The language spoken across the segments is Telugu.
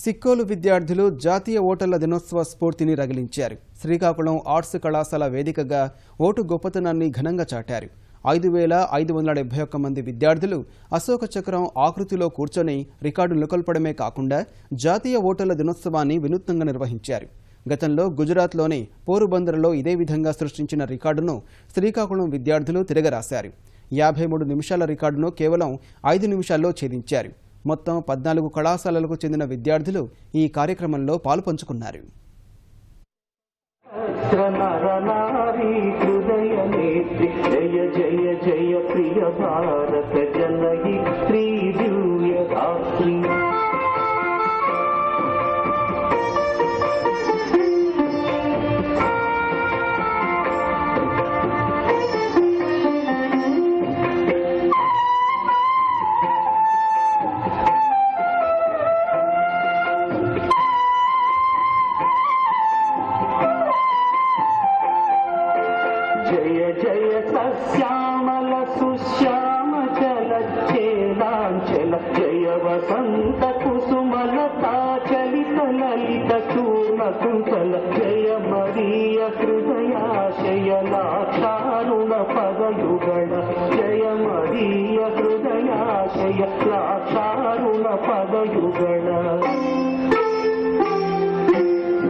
సిక్కోలు విద్యార్థులు జాతీయ ఓటర్ల దినోత్సవ స్ఫూర్తిని రగిలించారు. శ్రీకాకుళం ఆర్ట్స్ కళాశాల వేదికగా ఓటు గొప్పతనాన్ని ఘనంగా చాటారు. 5,571 మంది విద్యార్థులు అశోక చక్రం ఆకృతిలో కూర్చొని రికార్డు నెలకొల్పడమే కాకుండా జాతీయ ఓటర్ల దినోత్సవాన్ని వినూత్నంగా నిర్వహించారు. గతంలో గుజరాత్లోని పోరుబందర్లో ఇదే విధంగా సృష్టించిన రికార్డును శ్రీకాకుళం విద్యార్థులు తిరగరాశారు. 53 నిమిషాల రికార్డును కేవలం 5 నిమిషాల్లో ఛేదించారు. మొత్తం 14 కళాశాలలకు చెందిన విద్యార్థులు ఈ కార్యక్రమంలో పాలుపంచుకున్నారు. జయ జయ సశ్యామల సుశ్యామ చల చేలాంచల జయ వసంత కుసుమలతా చలిత లలిత చూర్ణ కుంచల జయ మరీయ హృదయాశయ లాక్షారుణ పదయుగణ జయ మరీయ హృదయాశయ లాక్షారుణ పదయుగణ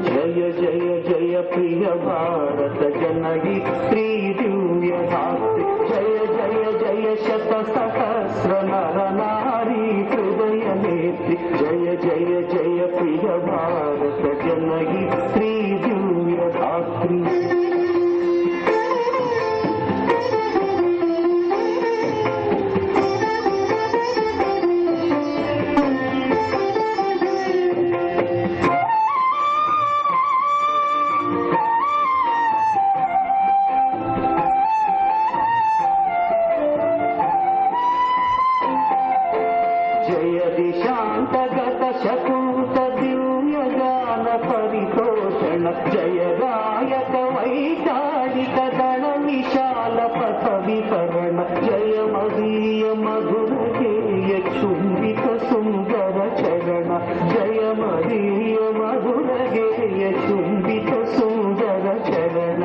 జయ జయ జయ ప్రియ భారత జనయిత్రీ దివ్య ధాత్రి జయ జయ జయ శత సహస్ర నర నారీ హృదయ నేత్రి జయ జయ జయ ప్రియ భారత జనయిత్రీ దివ్య ధాత్రి జయ దిశాంతగత శకుంత దివ్యగాన పరితోషణ జయ గాయక వైచారిక దళ విశాల పథ వికరణ జయ మదీయ మధుర గేయ చుంబిత సుందర చరణ జయ మదీయ మధుర గేయ చుంబిత సుందర చరణ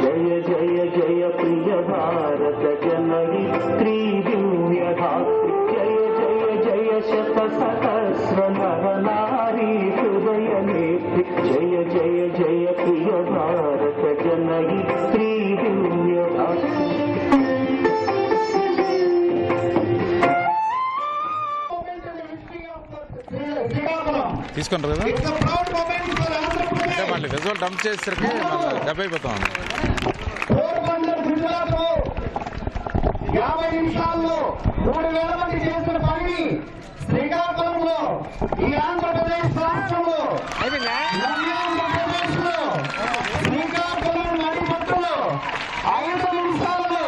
జయ జయ జయ ప్రియ భారత జనయిత్రీ దివ్య ధాత్రి జయ జయ జయ శత సహస్ర నర నారీ హృదయ నేత్రి జయ జయ జయ ప్రియ భారత జనయిత్రీ దివ్య ధాత్రి తీసుకుంటారు కదా అంటే మళ్ళీ రిజల్ట్ డంప్ చేసేసరికి మళ్ళీ డబ్బు అయిపోతాం. 50 నిమిషాల్లో 3,000 మంది చేసిన పని శ్రీకాకుళంలో ఈ ఆంధ్రప్రదేశ్ రాష్ట్రంలో ఆంధ్రప్రదేశ్ లో శ్రీకాకుళం నడిపట్టులో 5 నిమిషాలలో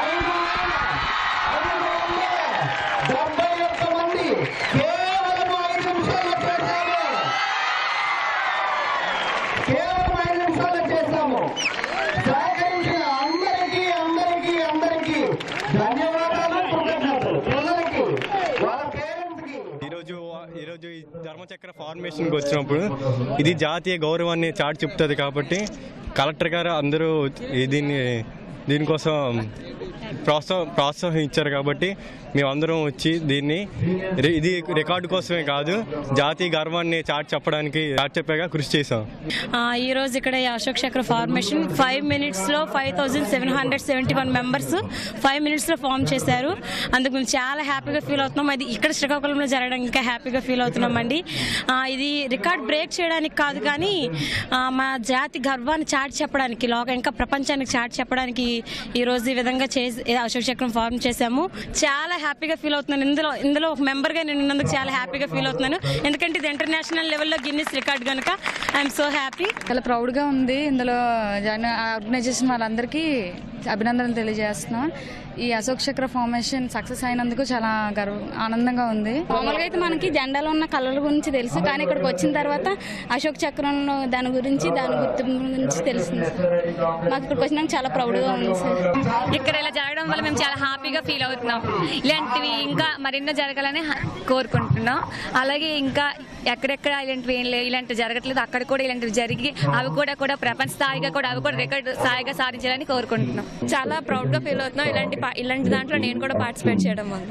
571 మంది కేవలం 5 నిమిషాల్లో చేశాము. కేవలం 5 నిమిషాల్లో చేశాము. సహకరించిన అందరికీ ధన్యవాదాలు, కృతజ్ఞతలు. ప్రజలకి వాళ్ళ పేరెంట్స్ కి ఈరోజు ఈ ధర్మచక్ర ఫార్మేషన్కి వచ్చినప్పుడు ఇది జాతీయ గౌరవాన్ని చాటి చెప్తుంది. కాబట్టి కలెక్టర్ గారు అందరూ దీనికోసం ప్రోత్సహించారు. కాబట్టి మేమందరం వచ్చి ఇది రికార్డు కోసమే కాదు, జాతీయ గర్వాన్ని చాటి చెప్పేగా కృషి చేశాం. ఈరోజు ఇక్కడ అశోక్ చక్ర ఫార్మేషన్ 5 మినిట్స్లో 5,771 మెంబర్స్ 5 మినిట్స్లో ఫామ్ చేశారు. అందుకు మేము చాలా హ్యాపీగా ఫీల్ అవుతున్నాం. అది ఇక్కడ శ్రీకాకుళంలో జరగడం ఇంకా హ్యాపీగా ఫీల్ అవుతున్నామండి. ఇది రికార్డ్ బ్రేక్ చేయడానికి కాదు, కానీ మా జాతి గర్వాన్ని చాటి చెప్పడానికి, ఇంకా ప్రపంచానికి చాటి చెప్పడానికి ఈరోజు ఈ విధంగా అశోక్ చక్రం ఫార్మ్ చేశాము. చాలా హ్యాపీగా ఫీల్ అవుతున్నాను. ఇందులో ఒక మెంబర్గా నేను ఉన్నందుకు చాలా హ్యాపీగా ఫీల్ అవుతున్నాను. ఎందుకంటే ఇది ఇంటర్నేషనల్ లెవెల్లో గిన్నిస్ రికార్డ్ కనుక ఐఎమ్ సో హ్యాపీ. చాలా ప్రౌడ్గా ఉంది. ఇందులో ఆర్గనైజేషన్ వాళ్ళందరికీ అభినందనలు తెలియజేస్తున్నాం. ఈ అశోక్ చక్ర ఫార్మేషన్ సక్సెస్ అయినందుకు చాలా ఆనందంగా ఉంది. మామూలుగా అయితే మనకి జెండాలో ఉన్న కలర్ల గురించి తెలుసు, కానీ ఇక్కడికి వచ్చిన తర్వాత అశోక్ చక్రంలో దాని గురించి దాని గుర్తింపు గురించి తెలిసింది సార్. మాకు ఇక్కడికి వచ్చినాక చాలా ప్రౌడ్గా ఉంది సార్. ఇక్కడ ఇలా జరగడం వల్ల మేము చాలా హ్యాపీగా ఫీల్ అవుతున్నాం. ఇలాంటివి ఇంకా మరెన్నో జరగాలని కోరుకుంటున్నాం. అలాగే ఇంకా ఎక్కడెక్కడ ఇలాంటివి ఏం లేవు, ఇలాంటివి జరగట్లేదు, అక్కడ కూడా ఇలాంటివి జరిగి అవి కూడా ప్రపంచ స్థాయిగా కూడా అవి కూడా రికార్డు స్థాయిగా సాధించాలని కోరుకుంటున్నాం. చాలా ప్రౌడ్గా ఫీల్ అవుతున్నాం ఇలాంటి దాంట్లో నేను కూడా పార్టిసిపేట్ చేయడం వల్ల.